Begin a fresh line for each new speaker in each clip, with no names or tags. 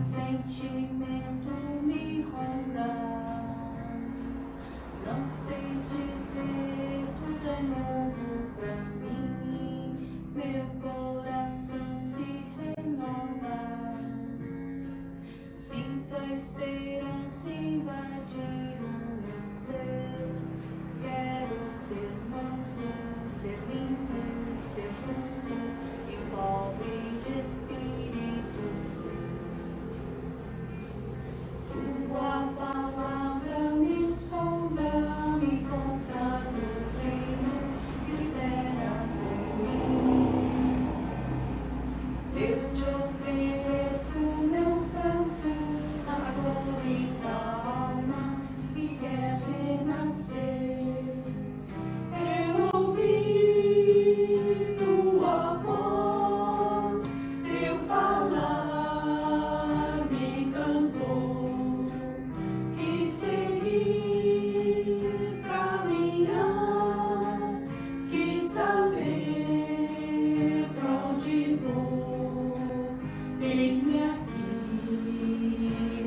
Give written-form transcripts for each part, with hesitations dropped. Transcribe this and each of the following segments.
sentimento me ronda, não sei dizer, tudo é novo pra mim, meu coração se renova, sinto a esperança invadir o meu ser, quero ser manso, ser limpo, ser justo e pobre de espírito ser. Tua palavra me sonda, me conta do reino que espera por mim. Eu te ofereço meu pranto, as dores da alma que quer renascer. Eu ouvi tua voz, teu falar me cantou, que seguir, caminhar, que saber pra onde vou. Eis-me aqui,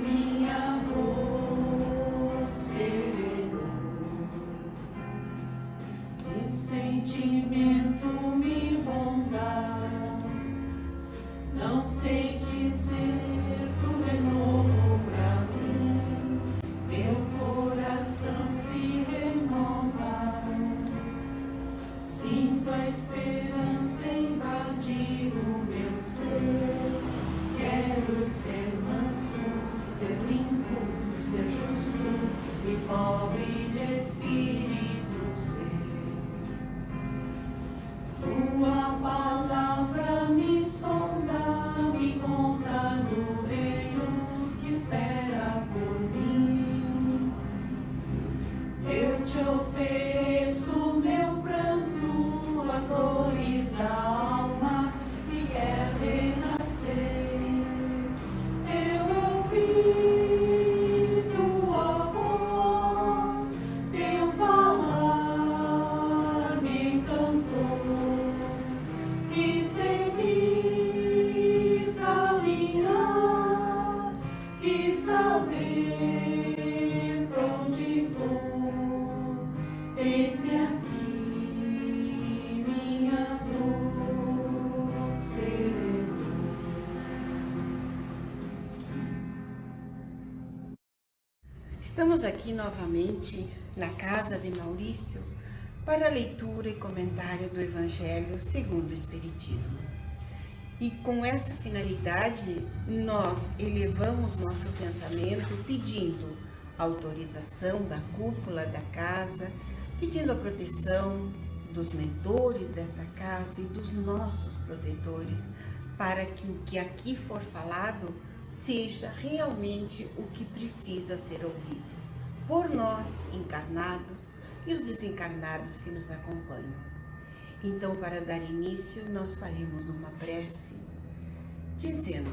minha dor serenou. Um sentimento me ronda, não sei dizer, tudo é novo pra mim, meu coração se renova, sinto a esperança invadir o meu ser, quero ser manso, ser limpo, ser justo e pobre de espírito ser. Tua palavra me sonda, me conta do reino que espera por mim. Eu te ofereço meu pranto, as dores da alma que quer renascer. Eu ouvi tua voz, teu falar me cantou, que seguir, caminhar, que saber pra onde vou. Eis-me aqui, minha dor serenou.
Estamos aqui novamente na casa de Maurício para a leitura e comentário do Evangelho segundo o Espiritismo. E com essa finalidade, nós elevamos nosso pensamento pedindo a autorização da cúpula da casa, pedindo a proteção dos mentores desta casa e dos nossos protetores, para que o que aqui for falado seja realmente o que precisa ser ouvido por nós encarnados e os desencarnados que nos acompanham. Então, para dar início, nós faremos uma prece dizendo: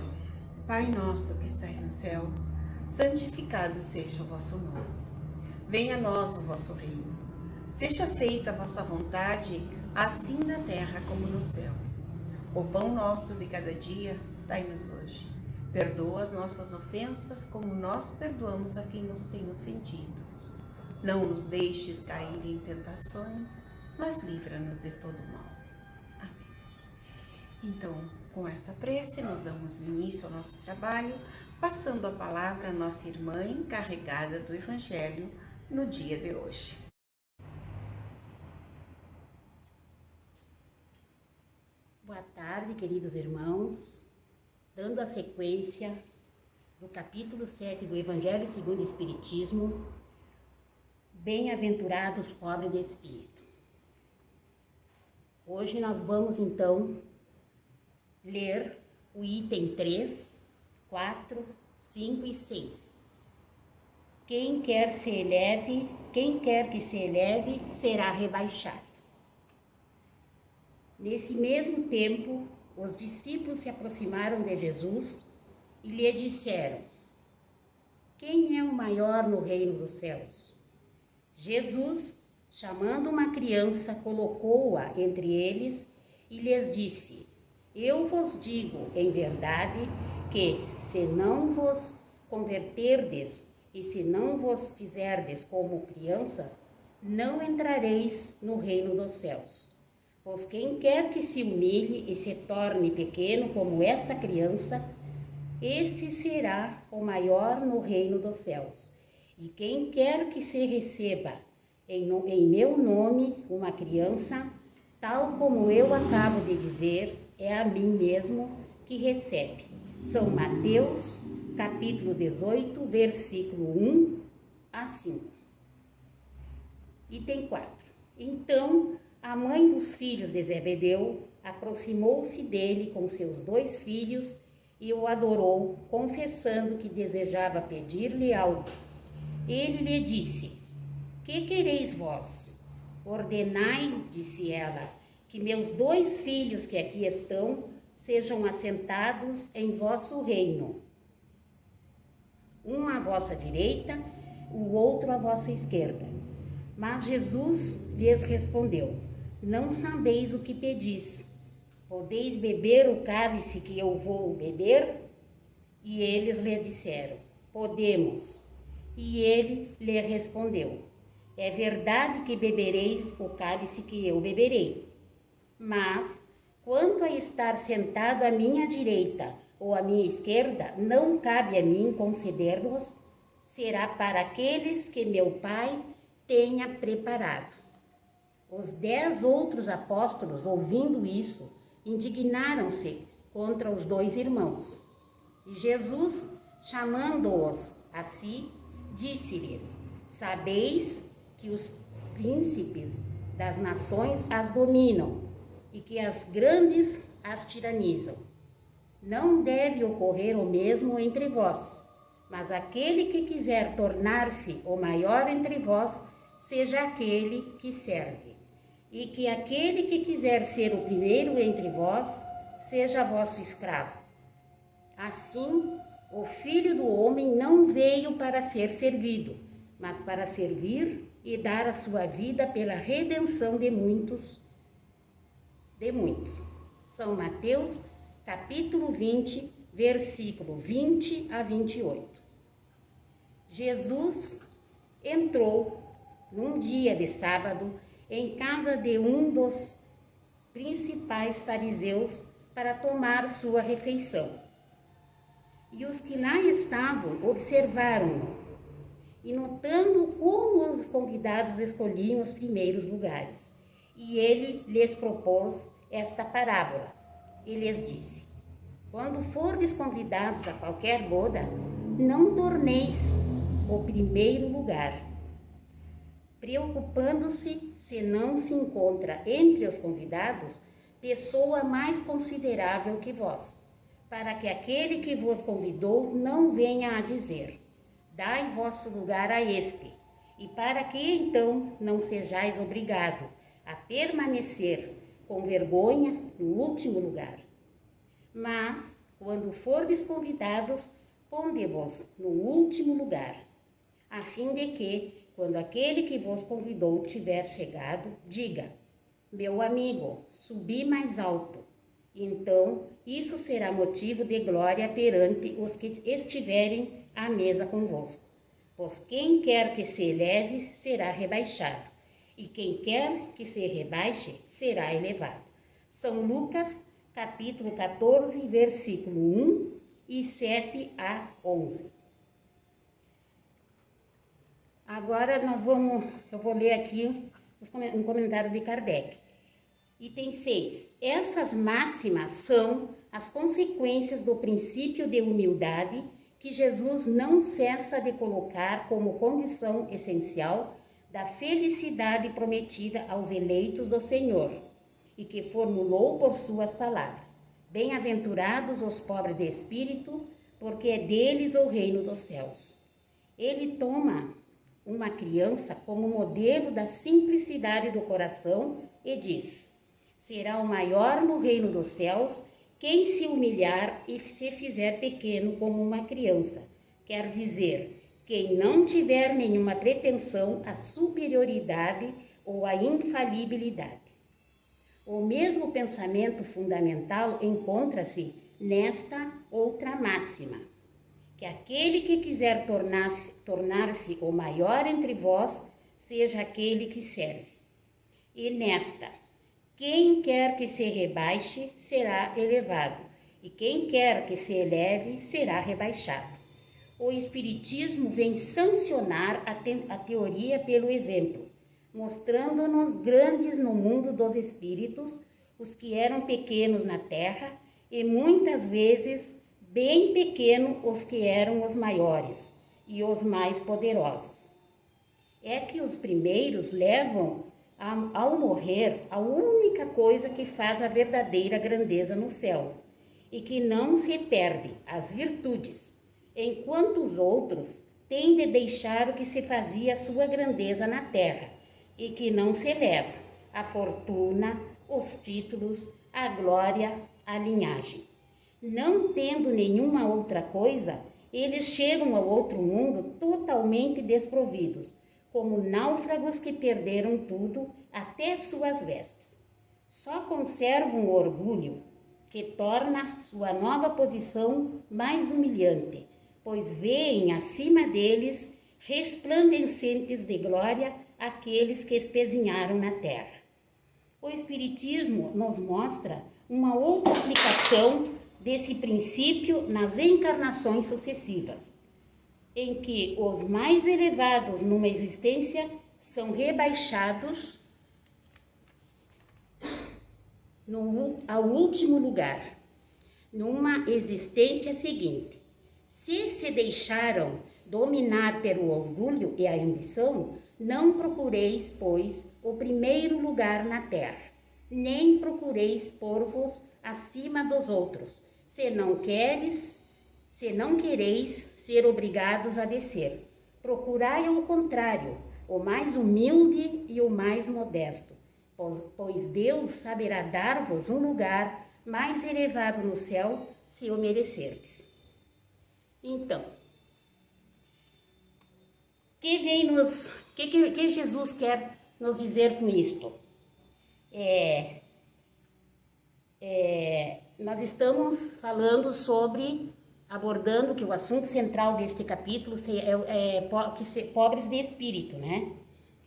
Pai nosso que estais no céu, santificado seja o vosso nome. Venha a nós o vosso reino. Seja feita a vossa vontade, assim na terra como no céu. O pão nosso de cada dia, dai-nos hoje. Perdoa as nossas ofensas, como nós perdoamos a quem nos tem ofendido. Não nos deixes cair em tentações, mas livra-nos de todo mal. Amém. Então, com esta prece, nós damos início ao nosso trabalho, passando a palavra à nossa irmã encarregada do Evangelho no dia de hoje.
Boa tarde, queridos irmãos. Dando a sequência do capítulo 7 do Evangelho segundo o Espiritismo, bem-aventurados pobres de espírito. Hoje nós vamos então ler o item 3, 4, 5 e 6. Quem quer que se eleve, será rebaixado. Nesse mesmo tempo, os discípulos se aproximaram de Jesus e lhe disseram: Quem é o maior no reino dos céus? Jesus, chamando uma criança, colocou-a entre eles e lhes disse: Eu vos digo, em verdade, que, se não vos converterdes e se não vos fizerdes como crianças, não entrareis no reino dos céus. Pois quem quer que se humilhe e se torne pequeno como esta criança, este será o maior no reino dos céus. E quem quer que se receba em meu nome uma criança, tal como eu acabo de dizer, é a mim mesmo que recebe. São Mateus, capítulo 18, versículo 1 a 5. Item 4. Então, a mãe dos filhos de Zebedeu aproximou-se dele com seus 2 filhos e o adorou, confessando que desejava pedir-lhe algo. Ele lhe disse: que quereis vós? Ordenai, disse ela, que meus 2 filhos que aqui estão sejam assentados em vosso reino, um à vossa direita, o outro à vossa esquerda. Mas Jesus lhes respondeu: não sabeis o que pedis. Podeis beber o cálice que eu vou beber? E eles lhe disseram: podemos. E ele lhe respondeu: é verdade que bebereis o cálice que eu beberei. Mas, quanto a estar sentado à minha direita ou à minha esquerda, não cabe a mim conceder-vos, será para aqueles que meu Pai tenha preparado. Os 10 outros apóstolos, ouvindo isso, indignaram-se contra os 2 irmãos. E Jesus, chamando-os a si, disse-lhes: sabeis que os príncipes das nações as dominam e que as grandes as tiranizam. Não deve ocorrer o mesmo entre vós, mas aquele que quiser tornar-se o maior entre vós, seja aquele que serve. E que aquele que quiser ser o primeiro entre vós, seja vosso escravo. Assim, o Filho do Homem não veio para ser servido, mas para servir e dar a sua vida pela redenção de muitos. São Mateus, capítulo 20, versículo 20 a 28. Jesus entrou num dia de sábado em casa de um dos principais fariseus para tomar sua refeição. E os que lá estavam observaram-no, e notando como os convidados escolhiam os primeiros lugares. E ele lhes propôs esta parábola. E lhes disse: quando fordes convidados a qualquer boda, não torneis o primeiro lugar, preocupando-se se não se encontra entre os convidados pessoa mais considerável que vós, para que aquele que vos convidou não venha a dizer: dai vosso lugar a este, e para que então não sejais obrigado a permanecer com vergonha no último lugar. Mas, quando fordes convidados, ponde-vos no último lugar, a fim de que, quando aquele que vos convidou tiver chegado, diga: meu amigo, subi mais alto. Então, isso será motivo de glória perante os que estiverem à mesa convosco. Pois quem quer que se eleve, será rebaixado, e quem quer que se rebaixe, será elevado. São Lucas, capítulo 14, versículo 1 e 7 a 11. Agora eu vou ler aqui um comentário de Kardec. Item 6. Essas máximas são as consequências do princípio de humildade que Jesus não cessa de colocar como condição essencial da felicidade prometida aos eleitos do Senhor e que formulou por suas palavras: bem-aventurados os pobres de espírito, porque é deles o reino dos céus. Ele toma uma criança como modelo da simplicidade do coração e diz: será o maior no reino dos céus quem se humilhar e se fizer pequeno como uma criança. Quer dizer, quem não tiver nenhuma pretensão à superioridade ou à infalibilidade. O mesmo pensamento fundamental encontra-se nesta outra máxima, que aquele que quiser tornar-se o maior entre vós, seja aquele que serve. E nesta, quem quer que se rebaixe, será elevado, e quem quer que se eleve, será rebaixado. O Espiritismo vem sancionar a teoria pelo exemplo, mostrando-nos grandes no mundo dos espíritos, os que eram pequenos na terra, e muitas vezes bem pequeno os que eram os maiores e os mais poderosos. É que os primeiros levam ao morrer a única coisa que faz a verdadeira grandeza no céu, e que não se perde, as virtudes, enquanto os outros têm de deixar o que se fazia a sua grandeza na terra, e que não se leva, a fortuna, os títulos, a glória, a linhagem. Não tendo nenhuma outra coisa, eles chegam ao outro mundo totalmente desprovidos, como náufragos que perderam tudo, até suas vestes. Só conservam o orgulho, que torna sua nova posição mais humilhante, pois veem acima deles, resplandecentes de glória, aqueles que espezinharam na terra. O Espiritismo nos mostra uma outra aplicação desse princípio nas encarnações sucessivas, em que os mais elevados numa existência são rebaixados ao último lugar, numa existência seguinte. Se deixaram dominar pelo orgulho e a ambição, não procureis, pois, o primeiro lugar na terra, nem procureis pôr-vos acima dos outros, se não quereis ser obrigados a descer. Procurai ao contrário, o mais humilde e o mais modesto, pois Deus saberá dar-vos um lugar mais elevado no céu, se o merecerdes. Então, que Jesus quer nos dizer com isto? Nós estamos falando abordando que o assunto central deste capítulo é pobres de espírito, né?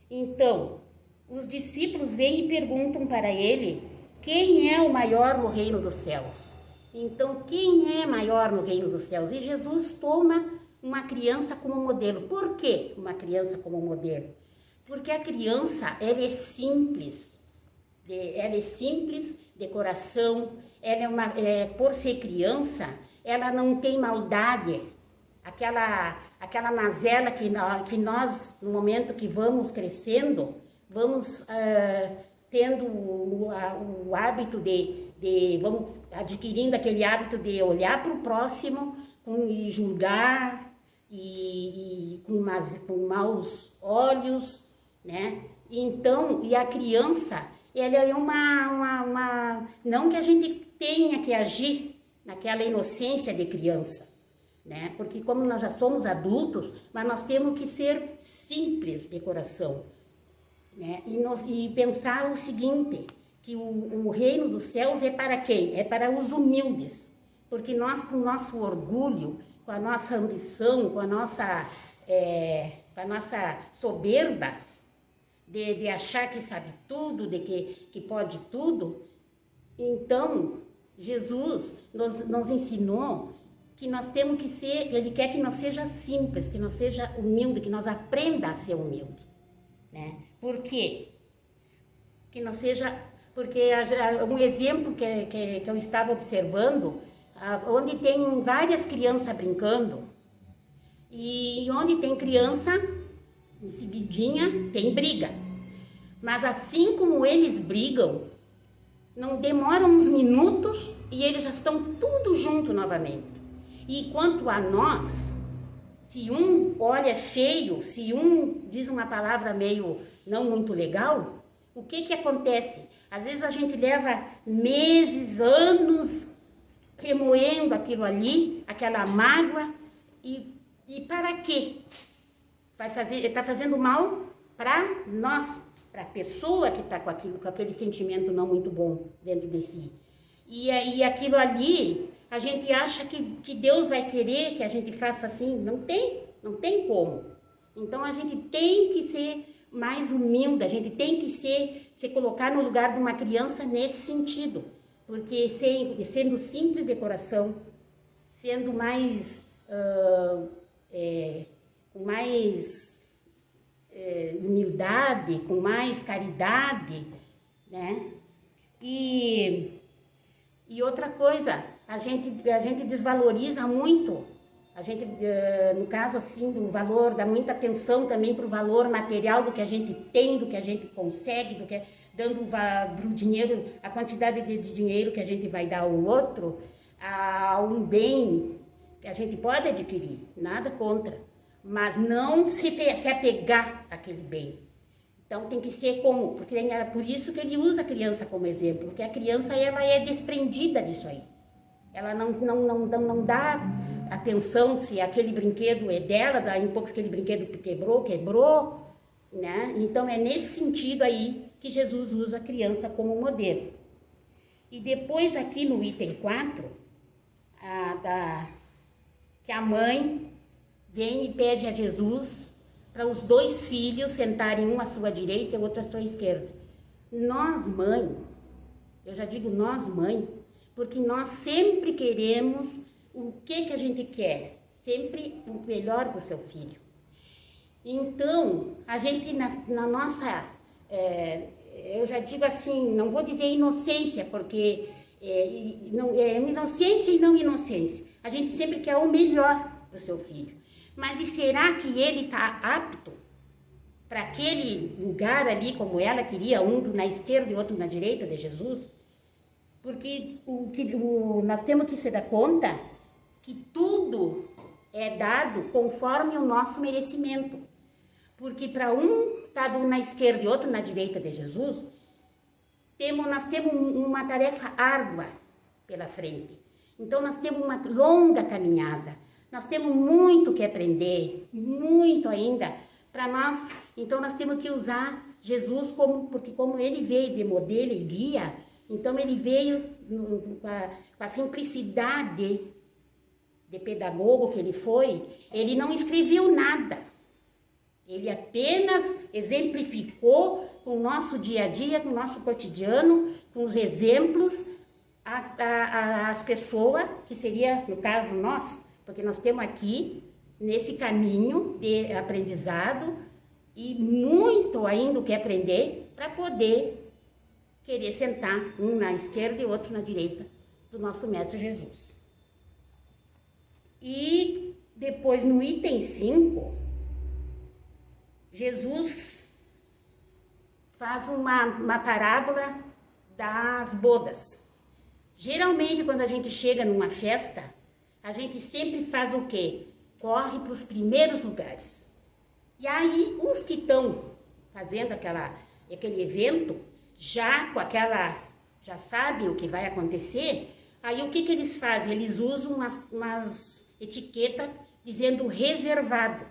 Então, os discípulos vêm e perguntam para ele quem é o maior no reino dos céus. Então, quem é maior no reino dos céus? E Jesus toma uma criança como modelo. Por que uma criança como modelo? Porque a criança, ela é simples de coração, por ser criança, ela não tem maldade, aquela mazela que nós, no momento que vamos crescendo, vamos tendo o hábito vamos adquirindo aquele hábito de olhar para o próximo e julgar e com maus olhos, né? Então, e a criança, ela é não que a gente tenha que agir naquela inocência de criança, né? Porque como nós já somos adultos, mas nós temos que ser simples de coração, né? E pensar o seguinte, que o reino dos céus é para quem? É para os humildes, porque nós, com o nosso orgulho, com a nossa ambição, com a nossa soberba, de achar que sabe tudo, de que pode tudo, então Jesus nos ensinou que nós temos que ser, ele quer que nós seja simples, que nós seja humilde, que nós aprenda a ser humilde, né? Por quê? Que nós seja, porque um exemplo que eu estava observando, onde tem várias crianças brincando, e onde tem criança, em seguidinha, tem briga. Mas assim como eles brigam, não demoram uns minutos e eles já estão tudo junto novamente. E quanto a nós, se um olha feio, se um diz uma palavra meio não muito legal, o que acontece? Às vezes a gente leva meses, anos remoendo aquilo ali, aquela mágoa, e para quê? Está fazendo mal para nós, para a pessoa que está com aquele sentimento não muito bom dentro de si. E aquilo ali a gente acha que Deus vai querer que a gente faça assim. Não tem como. Então a gente tem que ser mais humilde, a gente tem que se colocar no lugar de uma criança nesse sentido. Porque sendo simples de coração, sendo mais, com mais humildade, com mais caridade, né? E outra coisa, a gente desvaloriza muito, a gente, no caso assim, do valor, dá muita atenção também para o valor material do que a gente tem, do que a gente consegue, dando pro dinheiro, a quantidade de dinheiro que a gente vai dar ao outro, a um bem que a gente pode adquirir, nada contra, mas não se apegar àquele bem. Então tem que ser como, porque é por isso que ele usa a criança como exemplo, porque a criança ela é desprendida disso aí. Ela não dá atenção se aquele brinquedo é dela, daí um pouco que aquele brinquedo quebrou, né? Então é nesse sentido aí que Jesus usa a criança como modelo. E depois aqui no item 4, que a mãe vem e pede a Jesus para os 2 filhos sentarem um à sua direita e o outro à sua esquerda. Nós, mãe, eu já digo nós, mãe, porque nós sempre queremos o que a gente quer, sempre o melhor para o seu filho. Então, a gente na nossa, eu já digo assim, não vou dizer inocência, porque não é inocência e não inocência. A gente sempre quer o melhor para o seu filho. Mas e será que ele está apto para aquele lugar ali, como ela queria, um na esquerda e outro na direita de Jesus? Porque nós temos que se dar conta que tudo é dado conforme o nosso merecimento. Porque para um estar na esquerda e outro na direita de Jesus, nós temos uma tarefa árdua pela frente. Então nós temos uma longa caminhada. Nós temos muito que aprender, muito ainda para nós. Então nós temos que usar Jesus porque como ele veio de modelo e guia, então ele veio com a simplicidade de pedagogo que ele foi, ele não escreveu nada. Ele apenas exemplificou com o nosso dia a dia, com o nosso cotidiano, com os exemplos, as pessoas, que seria, no caso, nós, porque nós temos aqui, nesse caminho de aprendizado, e muito ainda o que aprender para poder querer sentar um na esquerda e outro na direita do nosso Mestre Jesus. E depois, no item 5, Jesus faz uma parábola das bodas. Geralmente, quando a gente chega numa festa, a gente sempre faz o quê? Corre para os primeiros lugares. E aí, os que estão fazendo aquele evento, já sabem o que vai acontecer, aí o que eles fazem? Eles usam umas etiquetas dizendo reservado,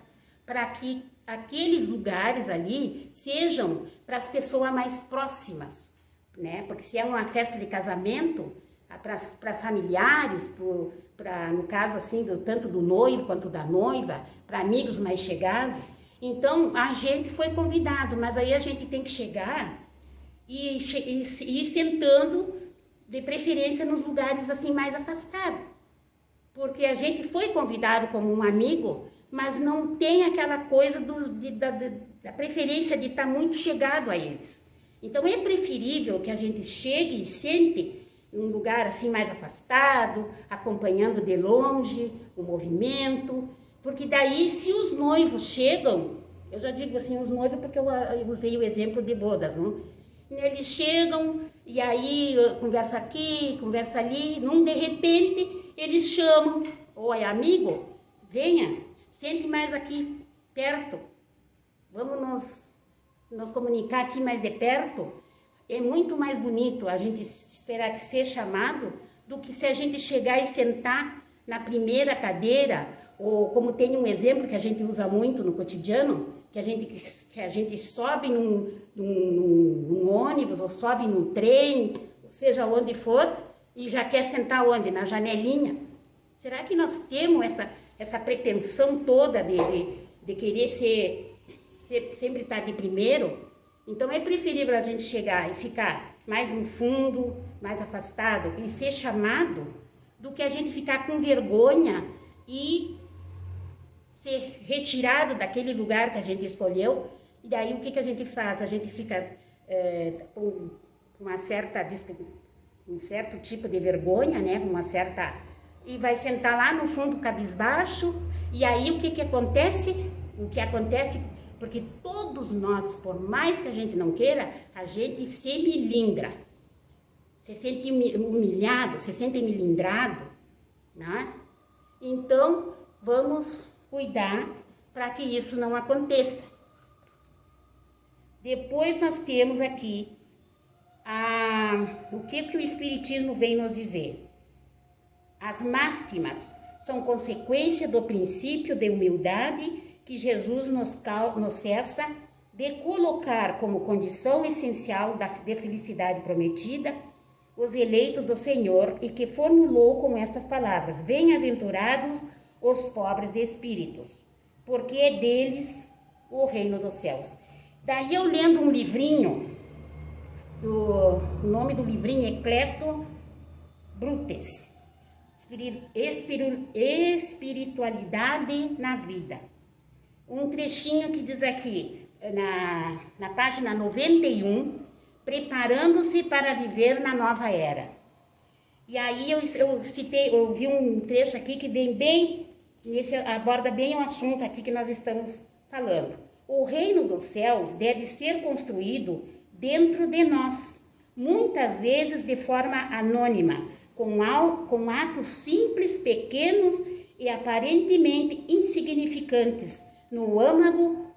para que aqueles lugares ali sejam para as pessoas mais próximas, né? Porque se é uma festa de casamento, para familiares, no caso assim, tanto do noivo quanto da noiva, para amigos mais chegados. Então, a gente foi convidado, mas aí a gente tem que chegar e ir sentando, de preferência, nos lugares assim mais afastados. Porque a gente foi convidado como um amigo, mas não tem aquela coisa da preferência de estar muito chegado a eles. Então, é preferível que a gente chegue e sente num lugar assim mais afastado, acompanhando de longe o movimento, porque daí se os noivos chegam, eu já digo assim os noivos porque eu usei o exemplo de bodas, não? Eles chegam e aí conversa aqui, conversa ali, de repente eles chamam, oi amigo, venha, sente mais aqui perto, vamos nos comunicar aqui mais de perto. É muito mais bonito a gente esperar que ser chamado do que se a gente chegar e sentar na primeira cadeira, ou como tem um exemplo que a gente usa muito no cotidiano, que a gente sobe num ônibus ou sobe num trem, seja onde for, e já quer sentar onde? Na janelinha. Será que nós temos essa pretensão toda de querer sempre estar de primeiro? Então é preferível a gente chegar e ficar mais no fundo, mais afastado e ser chamado, do que a gente ficar com vergonha e ser retirado daquele lugar que a gente escolheu. E daí o que a gente faz? A gente fica com um certo tipo de vergonha, né? E vai sentar lá no fundo cabisbaixo. E aí o que acontece? O que acontece, porque todos nós, por mais que a gente não queira, a gente se melindra. Se sente humilhado, se sente melindrado, né? Então, vamos cuidar para que isso não aconteça. Depois nós temos aqui o que o Espiritismo vem nos dizer. As máximas são consequência do princípio de humildade que Jesus nos cessa de colocar como condição essencial da felicidade prometida os eleitos do Senhor, e que formulou com estas palavras: bem-aventurados os pobres de espíritos, porque é deles o reino dos céus. Daí eu lendo um livrinho, o nome do livrinho é Cleto Brutes, Espiritualidade na Vida. Um trechinho que diz aqui, na página 91, preparando-se para viver na nova era. E aí eu vi um trecho aqui que vem bem, aborda bem o assunto aqui que nós estamos falando. O reino dos céus deve ser construído dentro de nós, muitas vezes de forma anônima, com atos simples, pequenos e aparentemente insignificantes no âmago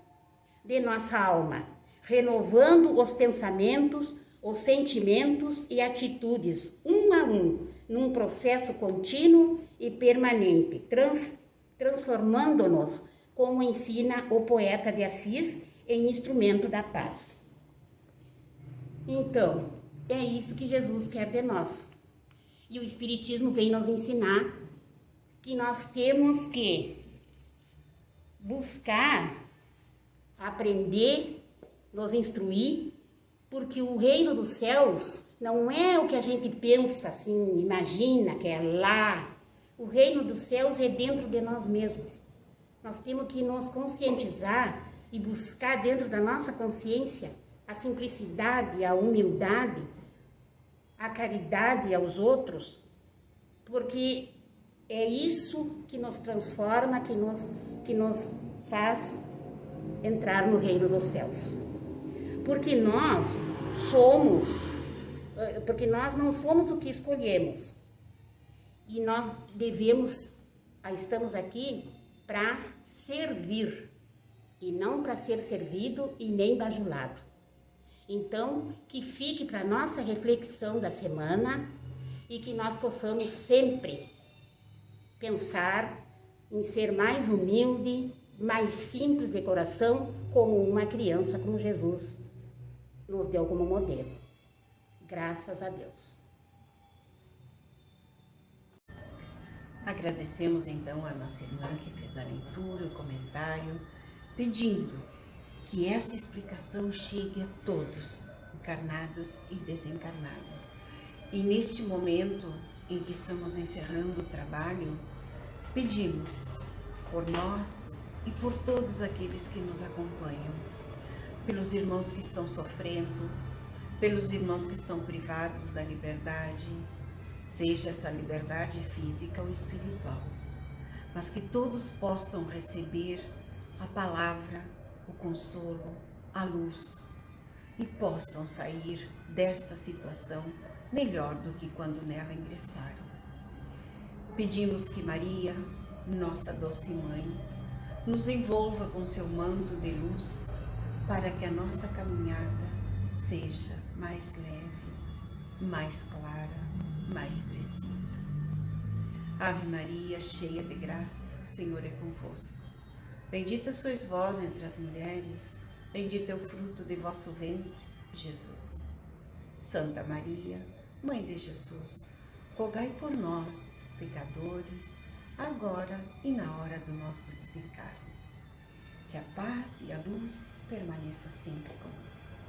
de nossa alma, renovando os pensamentos, os sentimentos e atitudes, um a um, num processo contínuo e permanente, transformando-nos, como ensina o poeta de Assis, em instrumento da paz. Então, é isso que Jesus quer de nós. E o Espiritismo vem nos ensinar que nós temos que buscar, aprender, nos instruir, porque o reino dos céus não é o que a gente pensa assim, imagina que é lá. O reino dos céus é dentro de nós mesmos. Nós temos que nos conscientizar e buscar dentro da nossa consciência a simplicidade, a humildade, a caridade aos outros, porque é isso que nos transforma, que nos faz entrar no reino dos céus. Porque nós não somos o que escolhemos. E nós estamos aqui para servir, e não para ser servido e nem bajulado. Então, que fique para nossa reflexão da semana e que nós possamos sempre pensar em ser mais humilde, mais simples de coração, como uma criança, como Jesus nos deu como modelo. Graças a Deus.
Agradecemos então a nossa irmã que fez a leitura, o comentário, pedindo que essa explicação chegue a todos, encarnados e desencarnados. E neste momento em que estamos encerrando o trabalho, pedimos por nós e por todos aqueles que nos acompanham, pelos irmãos que estão sofrendo, pelos irmãos que estão privados da liberdade, seja essa liberdade física ou espiritual, mas que todos possam receber a palavra, o consolo, a luz, e possam sair desta situação melhor do que quando nela ingressaram. Pedimos que Maria, nossa doce mãe, nos envolva com seu manto de luz, para que a nossa caminhada seja mais leve, mais clara, mais precisa. Ave Maria, cheia de graça, o Senhor é convosco. Bendita sois vós entre as mulheres, bendito é o fruto de vosso ventre, Jesus. Santa Maria, Mãe de Jesus, rogai por nós, pecadores, agora e na hora do nosso desencarne. Que a paz e a luz permaneça sempre conosco.